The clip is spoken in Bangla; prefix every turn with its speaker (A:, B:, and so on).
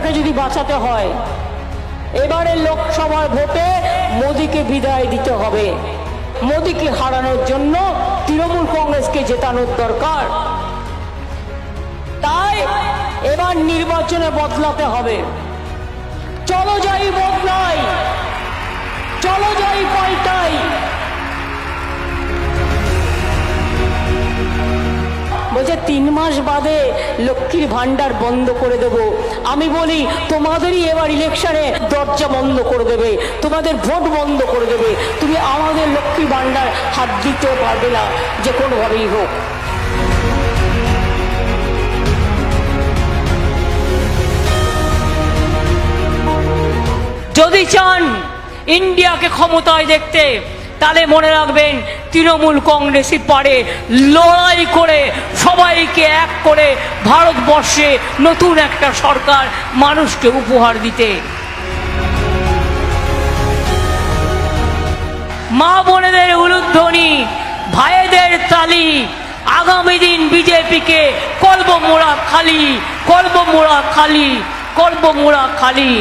A: দেশটাকে যদি বাঁচাতে হয়, এবারে লোকসভার ভোটে মোদিকে বিদায় দিতে হবে। মোদিকে হারানোর জন্য তৃণমূল কংগ্রেসকে জেতানোর দরকার। তাই এবার নির্বাচনে বদলাতে হবে। চলো যাই বদলাই, চলো যাই পাল্টাই। বলছে 3 মাস বাদে লক্ষ্মীর ভান্ডার বন্ধ করে দেব। আমি বলি তোমাদেরই এবার ইলেকশনে দরজা বন্ধ করে দেবে, তোমাদের ভোট বন্ধ করে দেবে। তুমি আমাদের লক্ষ্মীর ভান্ডার হাত দিতে পারবে না, যে কোনোভাবেই হোক। যদি চান ইন্ডিয়াকে ক্ষমতায় দেখতে, তাহলে মনে রাখবেন তৃণমূল কংগ্রেসই পারে লড়াই করে সবাইকে এক করে ভারতবর্ষে নতুন একটা সরকার মানুষকে উপহার দিতে। মা বোনেদের উলুধ্বনি, ভাইদের তালি, আগামী দিন বিজেপিকে কলব মোড়া খালি, কলব মোড়া খালি, কলব মোড়া খালি।